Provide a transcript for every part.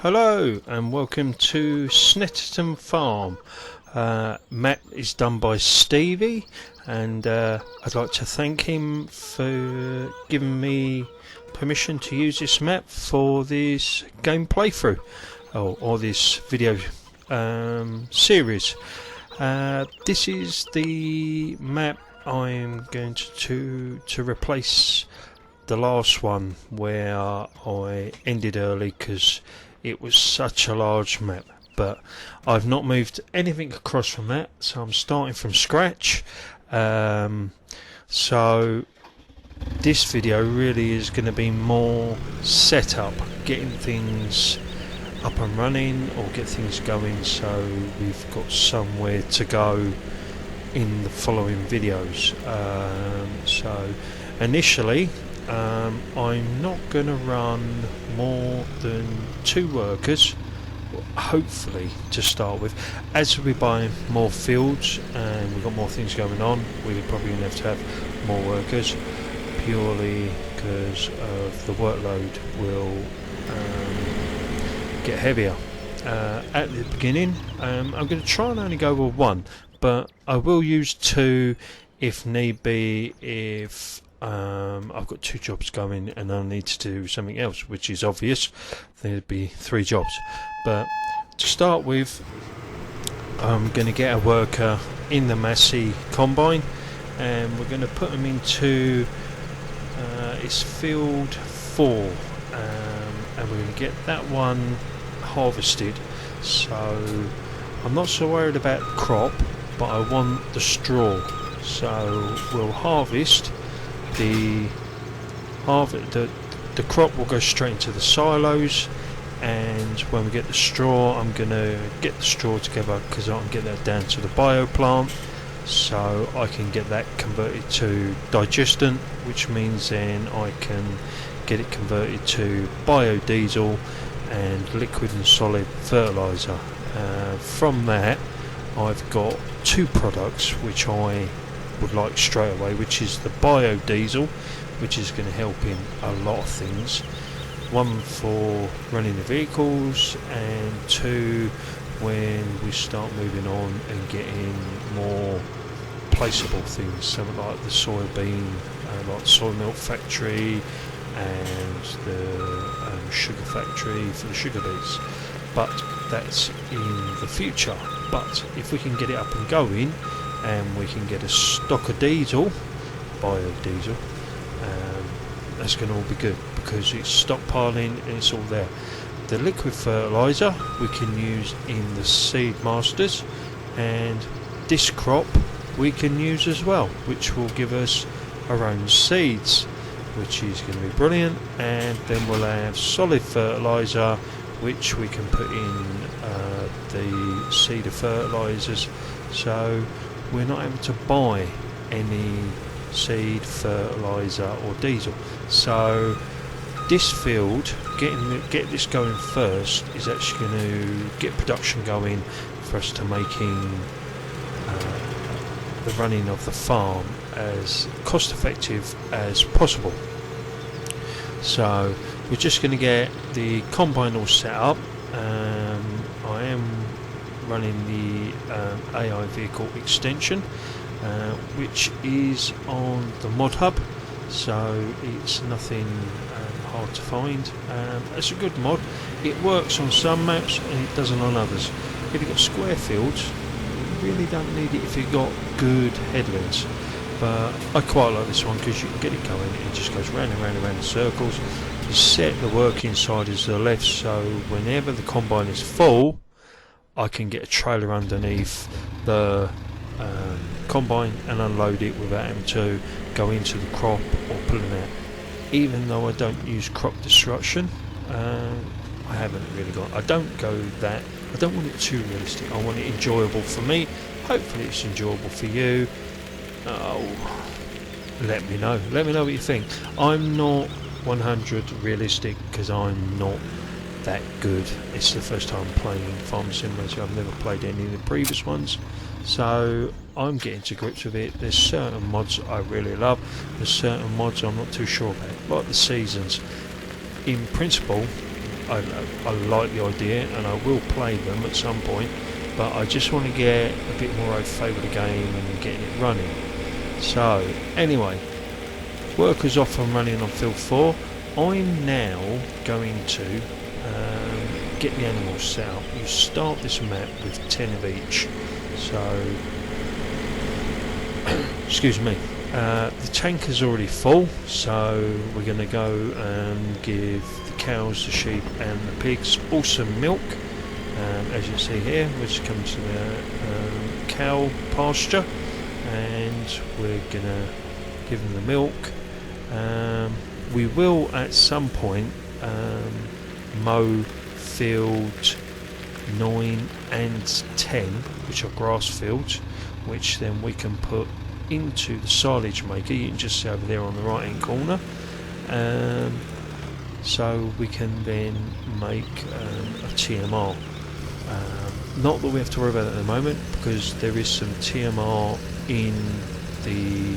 Hello and welcome to Snetterton Farm. Map is done by Stevie, and I'd like to thank him for giving me permission to use this map for this game playthrough or this video series. This is the map I'm going to replace the last one where I ended early because it was such a large map, but I've not moved anything across from that, so I'm starting from scratch. So this video really is going to be more setup, getting things up and running or get things going, so we've got somewhere to go in the following videos. So initially I'm not going to run more than 2 workers, hopefully, to start with. As we buy more fields and we've got more things going on, we're probably going to have more workers, purely because of the workload will get heavier. At the beginning I'm going to try and only go with 1, but I will use 2 if need be, if I've got 2 jobs going and I need to do something else, which is obvious. There'd be 3 jobs, but to start with I'm going to get a worker in the Massey combine, and we're going to put them into it's field 4, and we're going to get that one harvested. So I'm not so worried about the crop, but I want the straw, so we'll harvest the crop will go straight into the silos, and when we get the straw, I'm going to get the straw together because I can get that down to the bioplant, so I can get that converted to digestant, which means then I can get it converted to biodiesel and liquid and solid fertilizer. From that I've got 2 products which I would like straight away, which is the biodiesel, which is going to help in a lot of things. 1 for running the vehicles, and 2 when we start moving on and getting more placeable things, something like the soybean, like the soy milk factory and the sugar factory for the sugar beets. But that's in the future. But if we can get it up and going, and we can get a stock of diesel, biodiesel, that's going to all be good because it's stockpiling and it's all there. The liquid fertilizer we can use in the seed masters, and this crop we can use as well, which will give us our own seeds, which is going to be brilliant. And then we'll have solid fertilizer, which we can put in the seed of fertilizers, so we're not able to buy any seed, fertilizer or diesel. So this field, get this going first, is actually going to get production going for us to making the running of the farm as cost effective as possible. So we're just going to get the combine all set up. I am running the AI vehicle extension, which is on the mod hub, so it's nothing hard to find. It's a good mod. It works on some maps and it doesn't on others. If you've got square fields, you really don't need it if you've got good headlands, but I quite like this one because you can get it going. It just goes round and round and round in circles. You set the working side as the left, so whenever the combine is full, I can get a trailer underneath the combine and unload it without having to go into the crop or pulling out. Even though I don't use crop destruction, I haven't really got. I don't want it too realistic. I want it enjoyable for me. Hopefully it's enjoyable for you. Let me know what you think. I'm not 100 realistic because I'm not that good. It's the first time playing Farm Simulator. I've never played any of the previous ones, so I'm getting to grips with it. There's certain mods I really love, there's certain mods I'm not too sure about, like the seasons. In principle, I like the idea, and I will play them at some point, but I just want to get a bit more au fait with the game and getting it running. So anyway, workers off and running on field 4. I'm now going to get the animals set up. You start this map with 10 of each, so excuse me. The tank is already full, so we're going to go and give the cows, the sheep and the pigs all some milk. As you see here, we're just coming to the cow pasture, and we're going to give them the milk. We will at some point mow field 9 and 10, which are grass fields, which then we can put into the silage maker. You can just see over there on the right hand corner, so we can then make a TMR. Not that we have to worry about it at the moment, because there is some TMR in the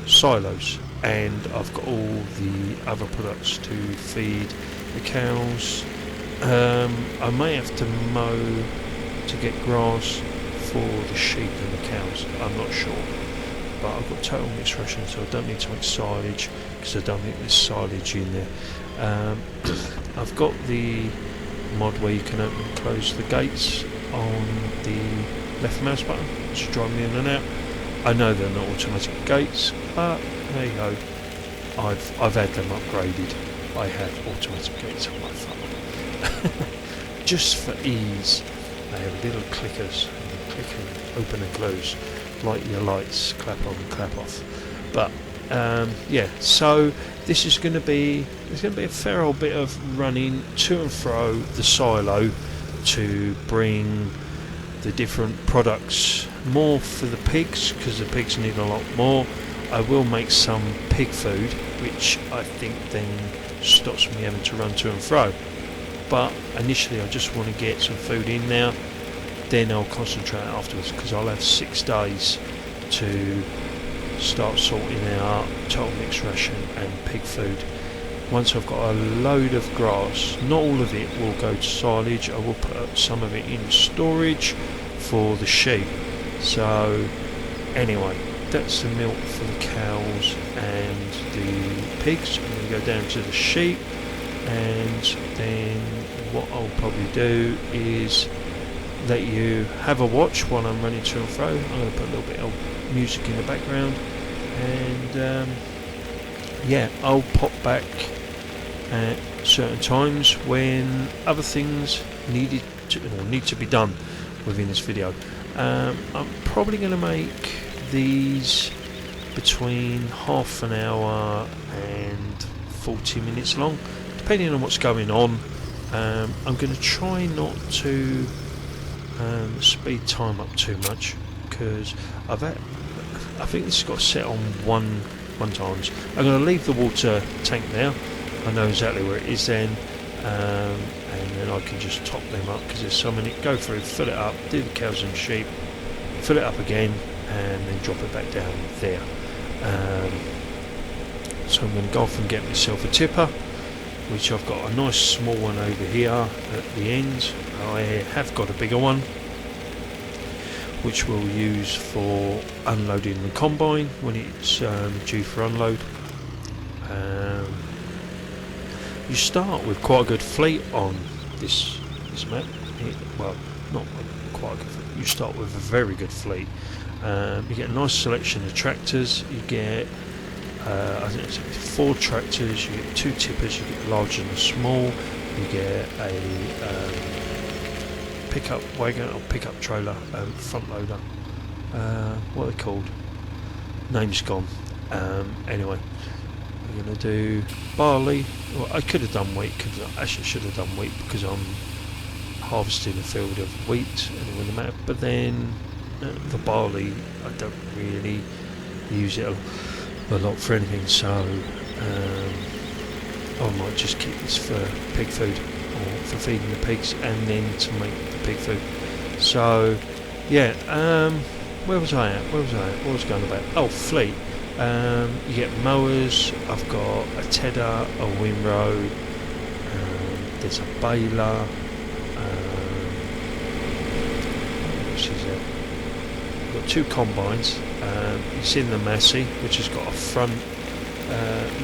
silos, and I've got all the other products to feed the cows. I may have to mow to get grass for the sheep and the cows, I'm not sure, but I've got total mixed ration, so I don't need to make silage, because I don't think there's silage in there. I've got the mod where you can open and close the gates on the left mouse button, which drive me in and out. I know they're not automatic gates, but there you go, I've had them upgraded. I have automatic gates on my phone. Just for ease, they have little clickers, and click and open and close, like your lights, clap on and clap off. But yeah, so this is going to be, there's going to be a fair old bit of running to and fro the silo to bring the different products, more for the pigs, because the pigs need a lot more. I will make some pig food, which I think then stops me having to run to and fro. But initially I just want to get some food in now, then I'll concentrate afterwards, because I'll have 6 days to start sorting out total mixed ration and pig food. Once I've got a load of grass, not all of it will go to silage, I will put some of it in storage for the sheep. So anyway, that's the milk for the cows and the pigs. I'm going to go down to the sheep, and then what I'll probably do is let you have a watch while I'm running to and fro. I'm going to put a little bit of music in the background, and yeah, I'll pop back at certain times when other things need to be done within this video. I'm probably going to make these between half an hour and 40 minutes long, depending on what's going on. I'm going to try not to speed time up too much, because I think this has got set on one times. I'm going to leave the water tank there. I know exactly where it is then, and then I can just top them up, because there's so many. Go through, fill it up, do the cows and sheep, fill it up again, and then drop it back down there. So I'm going to go off and get myself a tipper, which I've got a nice small one over here at the end. I have got a bigger one, which we'll use for unloading the combine when it's due for unload. You start with quite a good fleet on this map. Well, not quite a good fleet. You start with a very good fleet. You get a nice selection of tractors. You get I think it's 4 tractors. You get 2 tippers. You get the large and the small. You get a pickup wagon or pickup trailer, front loader. What are they called? Name's gone. Anyway, we're going to do barley. Well, I could have done wheat. Actually, should have done wheat, because I'm harvesting a field of wheat and it wouldn't matter. But then the barley, I don't really use it a lot for anything, so I might just keep this for pig food, or for feeding the pigs, and then to make the pig food. So yeah, where was I at? What was going about? Oh, fleet. You get mowers. I've got a tedder, a windrow, there's a baler. What is it? We've got 2 combines. It's in the Massey, which has got a front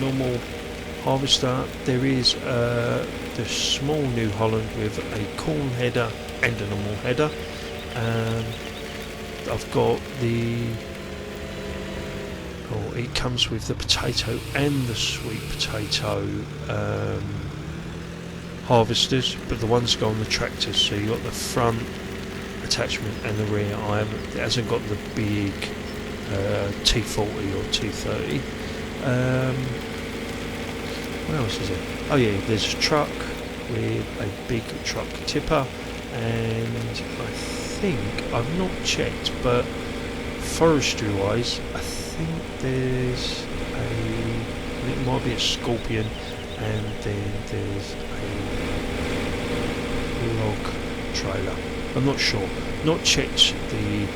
normal harvester. There is the small New Holland with a corn header and a normal header. I've got it comes with the potato and the sweet potato harvesters, but the ones go on the tractors, so you've got the front attachment and the rear. It hasn't got the big T40 or T30. What else is it? Oh yeah, there's a truck with a big truck tipper, and I think, I've not checked, but forestry wise I think there's it might be a Scorpion, and then there's a log trailer. I'm not sure, not checked the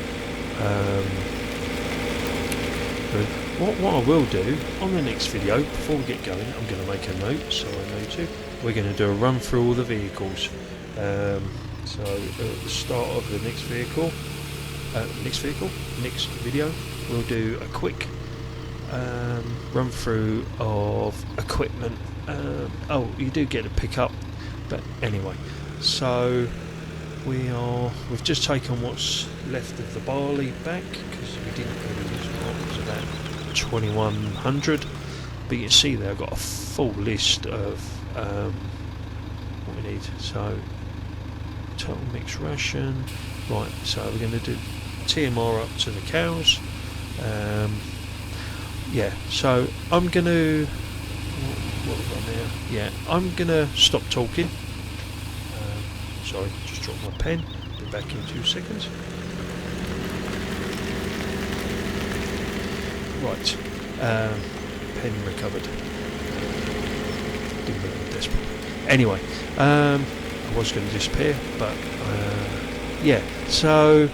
what I will do on the next video, before we get going, I'm going to make a note so I know to. We're going to do a run through all the vehicles. So at the start of the next video, we'll do a quick run through of equipment. You do get a pickup, but anyway. So we've just taken what's left of the barley back, because we didn't really use a lot. It was about 2100, but you can see there I've got a full list of what we need. So total mixed ration, right, so we're going to do TMR up to the cows. Yeah, so I'm going to what have we got now? Yeah, I'm going to stop talking. Sorry, just dropped my pen. Be back in 2 seconds. Right, pen recovered. Didn't mean I'm desperate. Anyway, I was going to disappear, but yeah. So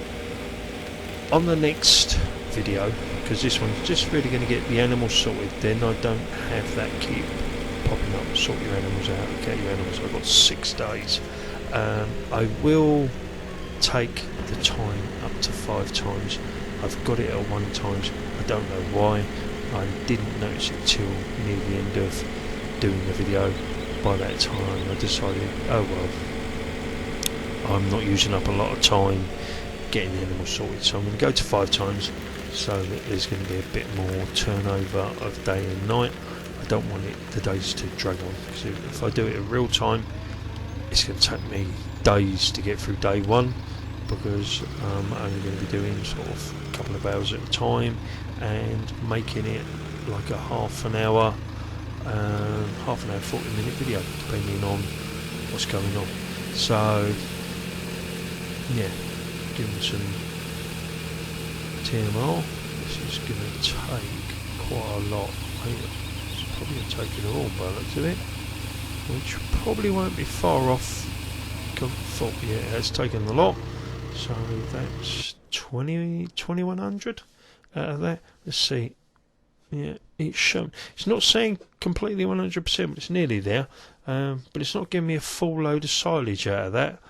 on the next video, because this one's just really going to get the animals sorted, then I don't have that keep popping up, sort your animals out, get your animals. I've got 6 days. I will take the time up to 5 times. I've got it at 1 times. I don't know why. I didn't notice it till near the end of doing the video. By that time I decided, oh well, I'm not using up a lot of time getting the animals sorted, so I'm going to go to 5 times, so that there's going to be a bit more turnover of day and night. I don't want the days to drag on, because if I do it in real time, it's going to take me days to get through day 1, because I'm only going to be doing sort of a couple of hours at a time and making it like a half an hour 40-minute video, depending on what's going on. So yeah, give them some TMR. This is going to take quite a lot. I think it's probably going to take it all by the looks of it, which probably won't be far off. Yeah, it has taken a lot. So that's 2100 out of that. Let's see. Yeah, it's shown. It's not saying completely 100%, but it's nearly there. But it's not giving me a full load of silage out of that.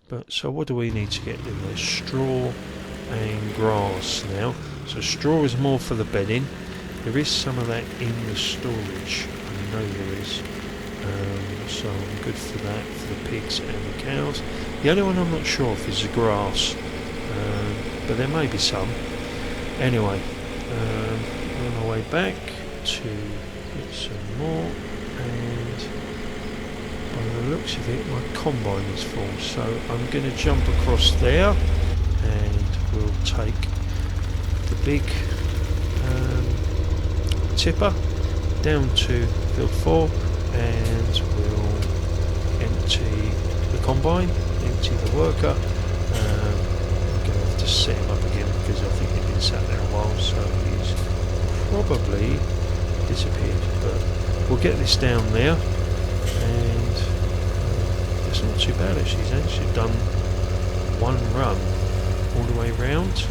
But so what do we need to get in there? Straw and grass now. So straw is more for the bedding. There is some of that in the storage. I know there is. So I'm good for that, for the pigs and the cows. The only one I'm not sure of is the grass, but there may be some. Anyway, on our way back to get some more, and by the looks of it my combine is full, so I'm going to jump across there and we'll take the big tipper down to field 4, and we'll empty the combine, empty the worker. I'm going to have to set him up again, because I think he's been sat there a while, so he's probably disappeared. But we'll get this down there, and it's not too bad actually. He's actually done 1 run all the way round.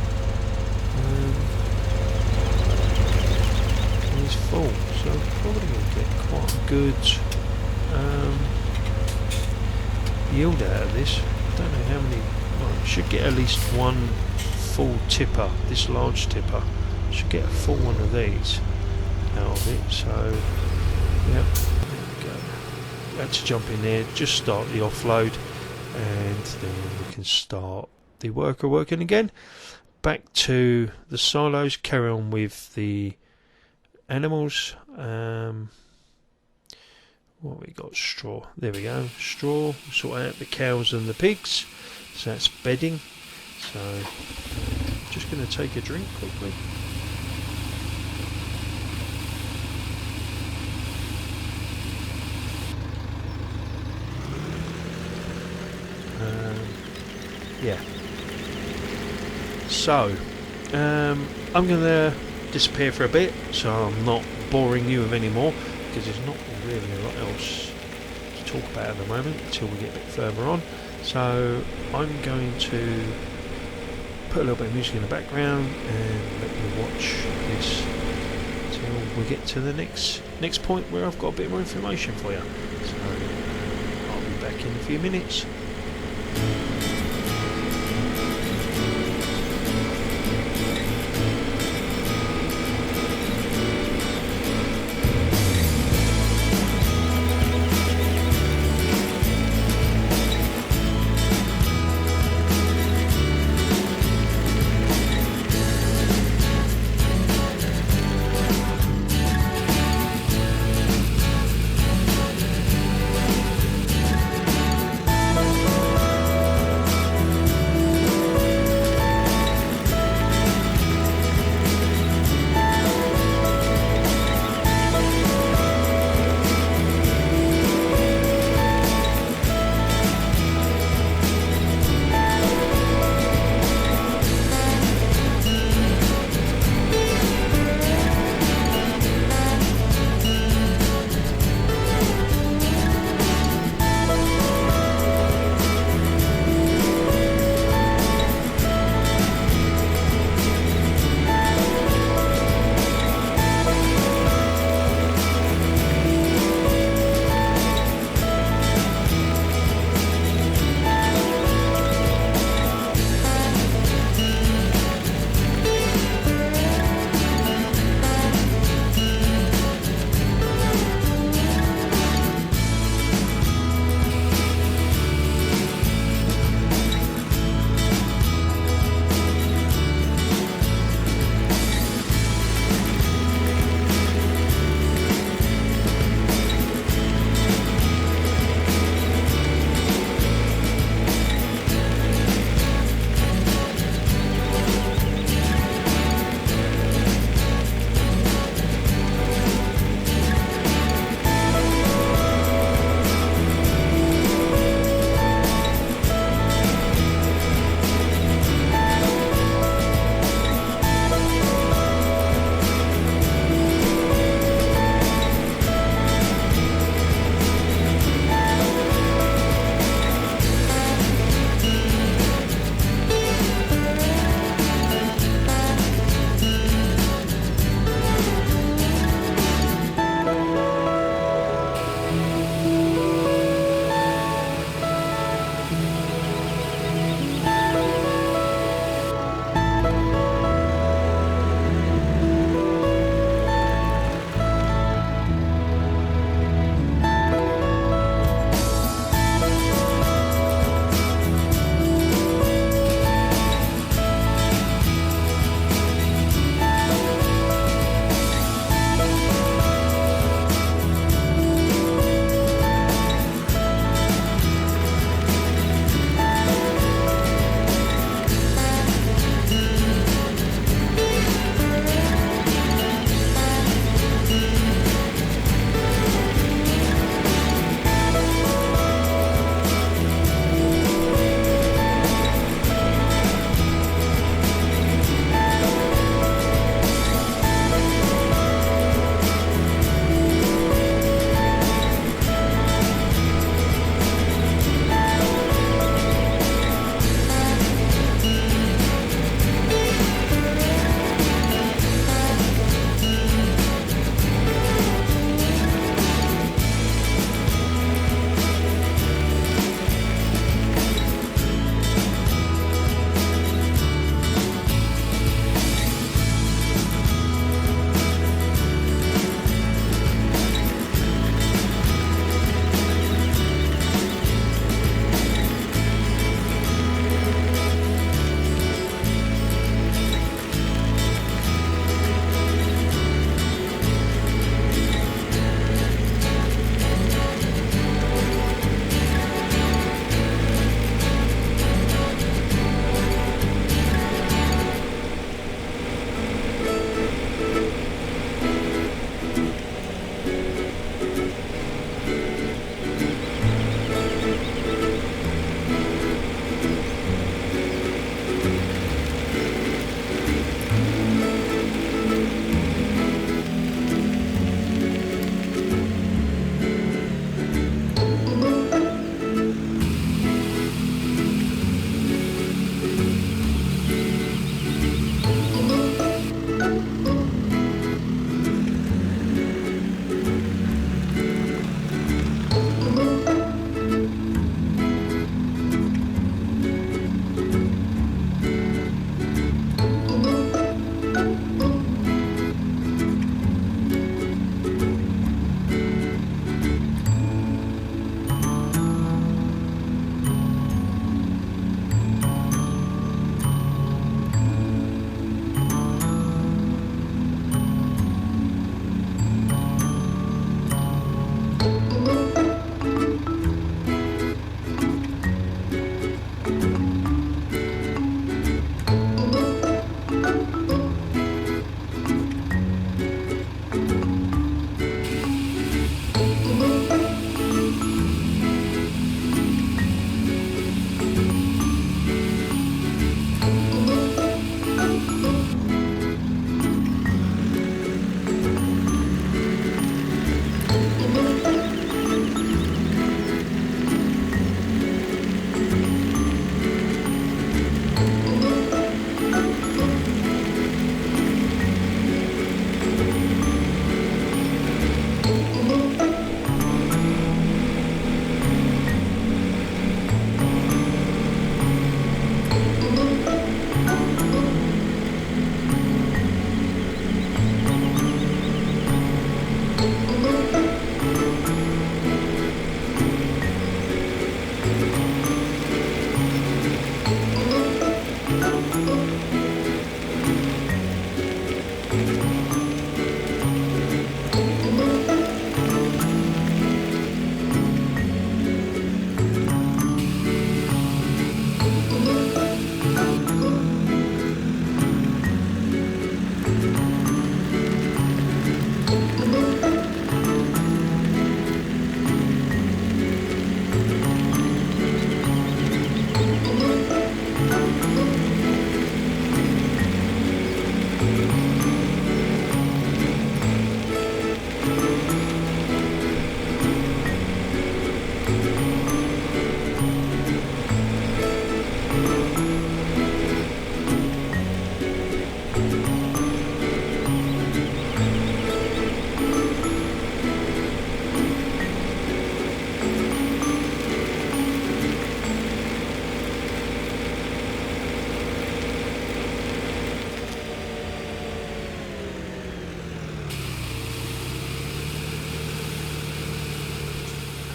He's full, so probably going to get quite a good yield out of this. I don't know how many. Well, I should get at least one full tipper. This large tipper. I should get a full one of these out of it. So, yep, there we go. Had to jump in there, just start the offload, and then we can start the worker working again. Back to the silos, carry on with the animals. What we got? Straw. There we go. Straw. Sort out the cows and the pigs. So that's bedding. So just going to take a drink quickly. Yeah. So I'm going to disappear for a bit, so I'm not boring you with any more, because there's not really a lot else to talk about at the moment until we get a bit further on. So I'm going to put a little bit of music in the background and let you watch this until we get to the next point where I've got a bit more information for you. So I'll be back in a few minutes.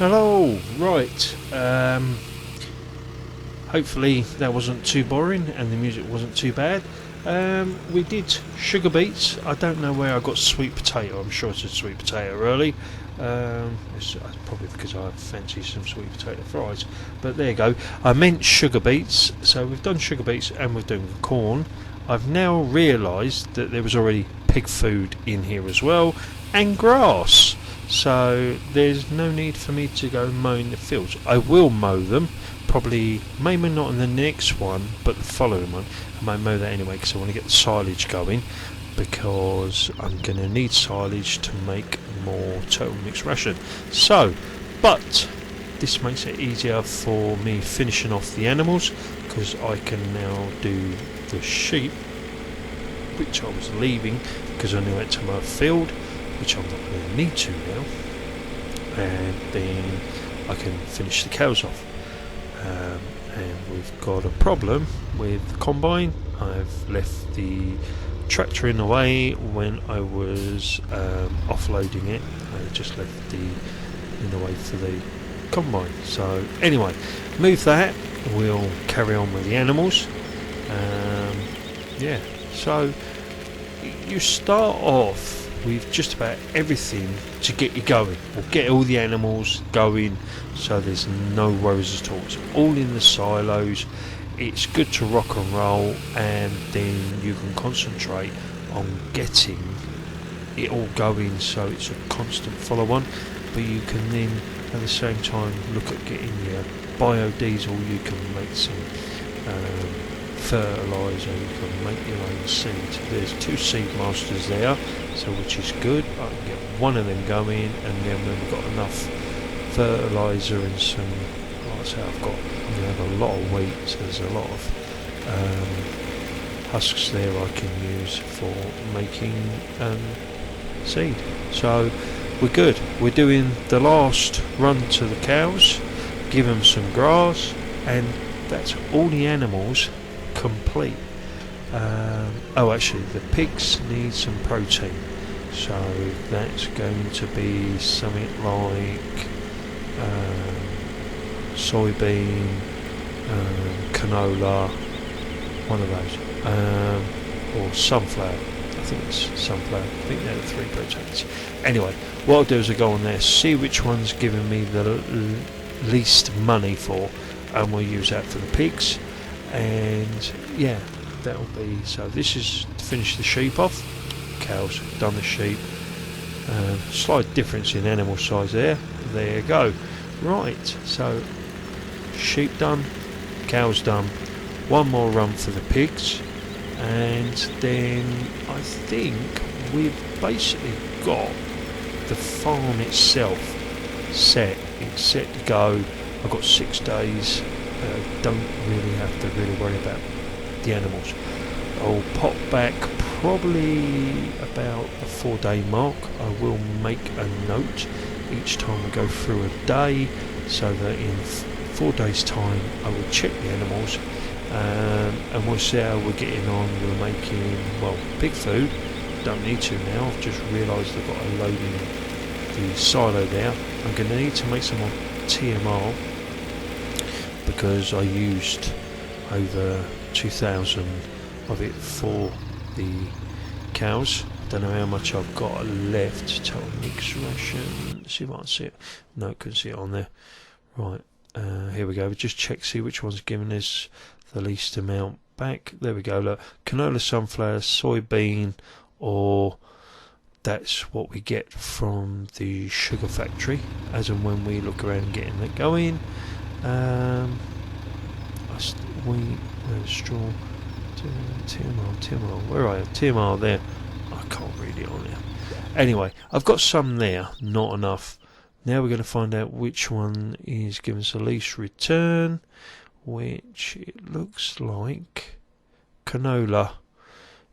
Hello, right. Hopefully that wasn't too boring and the music wasn't too bad. We did sugar beets. I don't know where I got sweet potato. I'm sure it's a sweet potato really. It's probably because I fancy some sweet potato fries. But there you go. I meant sugar beets. So we've done sugar beets and we're doing corn. I've now realised that there was already pig food in here as well and grass. So there's no need for me to go mowing the fields. I will mow them, probably, maybe not in the next one, but the following one. I might mow that anyway because I want to get the silage going, because I'm going to need silage to make more total mixed ration. So, but this makes it easier for me finishing off the animals, because I can now do the sheep, which I was leaving because I knew I had to mow a field, which I'm not going to need to now, and then I can finish the cows off. And we've got a problem with the combine. I've left the tractor in the way when I was offloading it. I just left in the way for the combine. So anyway, move that, we'll carry on with the animals. Yeah, so you start off with just about everything to get you going, or get all the animals going, so there's no worries at all. It's all in the silos. It's good to rock and roll, and then you can concentrate on getting it all going, so it's a constant follow on. But you can then at the same time look at getting your biodiesel. You can make some fertiliser, you can make your own seed. There's 2 seed masters there, so which is good. I can get one of them going, and then when we've got enough fertiliser and some, like I say, I'm going to have a lot of wheat, so there's a lot of husks there I can use for making seed. So we're good. We're doing the last run to the cows, give them some grass, and that's all the animals complete. Oh, actually the pigs need some protein, so that's going to be something like soybean, canola, one of those, or sunflower. I think it's sunflower. I think they're the 3 proteins. Anyway, what I'll do is I'll go on there, see which one's giving me the least money for, and we'll use that for the pigs. And yeah, that'll be, so this is to finish the sheep off. Cows, done the sheep. Slight difference in animal size there. There you go. Right, so sheep done, cows done. One more run for the pigs, and then I think we've basically got the farm itself set. It's set to go. I've got 6 days. Don't really have to really worry about the animals. I'll pop back probably about the 4-day mark. I will make a note each time I go through a day, so that in 4 days time I will check the animals, and we'll see how we're getting on. We're making, well, pig food. Don't need to now. I've just realised I've got a load in the silo there. I'm going to need to make some more TMR, because I used over 2,000 of it for the cows. Don't know how much I've got left. Total mix ration. Let's see if I can see it. No, couldn't see it on there. Right, here we go. Just check, see which one's giving us the least amount back. There we go. Look, canola, sunflower, soybean, or that's what we get from the sugar factory, as and when we look around getting that going. Wheat, straw, TMR, where are you? TMR there. I can't read it on there. Anyway, I've got some there, not enough. Now we're going to find out which one is giving us the least return, which it looks like canola.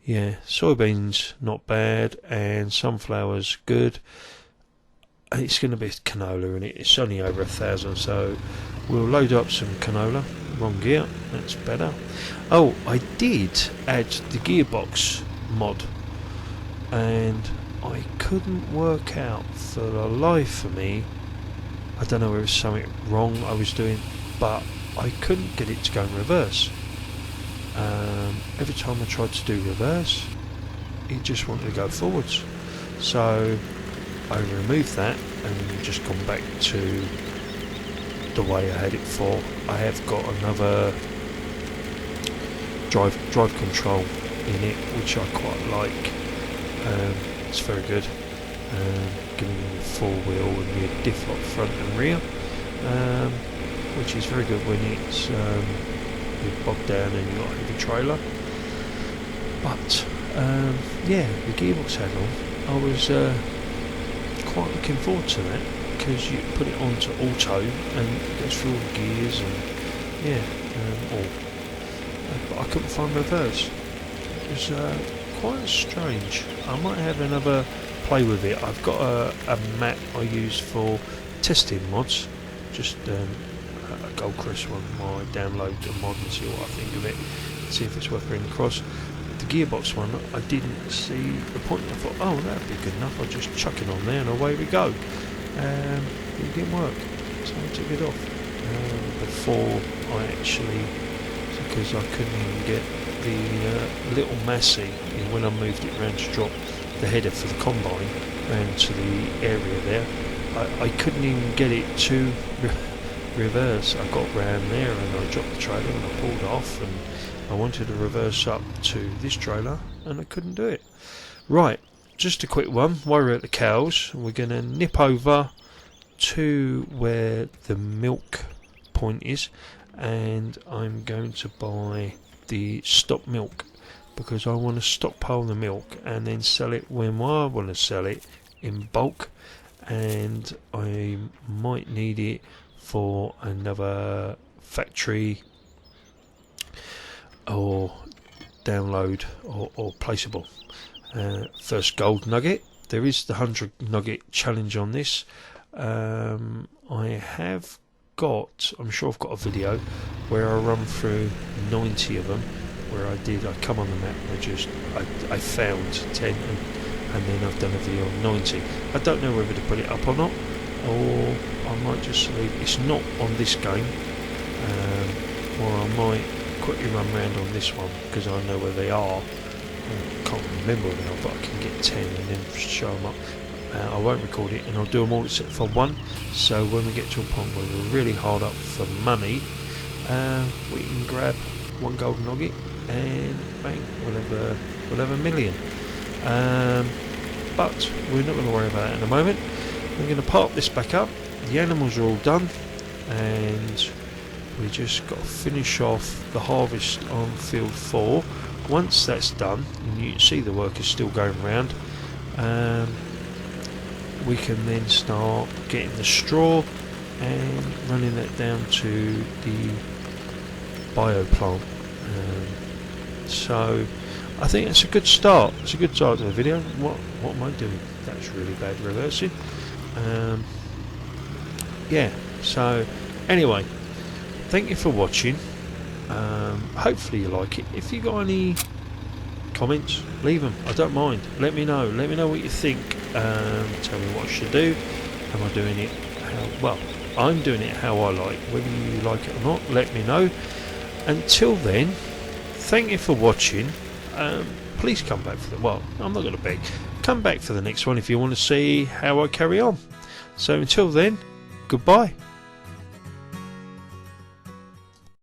Yeah, soybeans not bad, and sunflowers good. It's going to be canola, and it's only over 1,000, so we'll load up some canola. Wrong gear, that's better. Oh, I did add the gearbox mod, and I couldn't work out for the life of me I don't know if it was something wrong I was doing, but I couldn't get it to go in reverse. Every time I tried to do reverse, it just wanted to go forwards. So I removed that and just gone back to the way I had it for. I have got another drive control in it, which I quite like. It's very good, giving you a four wheel and your diff lock front and rear, which is very good when it's you're bogged down and you've got a heavy trailer. But yeah, the gearbox add-on, I was quite looking forward to that, because you put it onto auto and it goes through all the gears, and yeah, but I couldn't find reverse. It was quite strange. I might have another play with it. I've got a map I use for testing mods, just a Goldcrest one. I download the mod and see what I think of it, see if it's worth bringing across. The gearbox one, I didn't see the point. I thought, oh, that'd be good enough, I'll just chuck it on there and away we go. It didn't work, so I took it off before I actually, because I couldn't even get the little Massey, when I moved it around to drop the header for the combine round to the area there, I couldn't even get it to reverse. I got round there and I dropped the trailer and I pulled off, and I wanted to reverse up to this trailer and I couldn't do it. Right, just a quick one while we're at the cows. We're going to nip over to where the milk point is, and I'm going to buy the stock milk, because I want to stockpile the milk and then sell it when I want to sell it in bulk, and I might need it for another factory or download or placeable. First gold nugget. There is the 100 nugget challenge on this. I have got, I'm sure I've got a video where I run through 90 of them, where I come on the map and I found 10 and then I've done a video on 90. I don't know whether to put it up or not, or I might just leave. It's not on this game, or I might quickly run around on this one because I know where they are. I can't remember now, but I can get 10 and then show them up. I won't record it, and I'll do them all except for one, so when we get to a point where we're really hard up for money, we can grab one gold nugget and bang, we'll have a million. But we're not going to worry about that in a moment. We're going to park this back up. The animals are all done, and we just got to finish off the harvest on field 4. Once that's done, and you can see the workers still going around, we can then start getting the straw and running that down to the bio plant. So I think it's a good start. It's a good start to the video. What am I doing? That's really bad reversing. Yeah, so anyway, thank you for watching. Hopefully you like it. If you got any comments, leave them. I don't mind. Let me know what you think. Tell me what I should do. Am I doing it well? I'm doing it how I like. Whether you like it or not, let me know. Until then, thank you for watching. Please come back for I'm not going to beg. Come back for the next one if you want to see how I carry on. So until then, goodbye.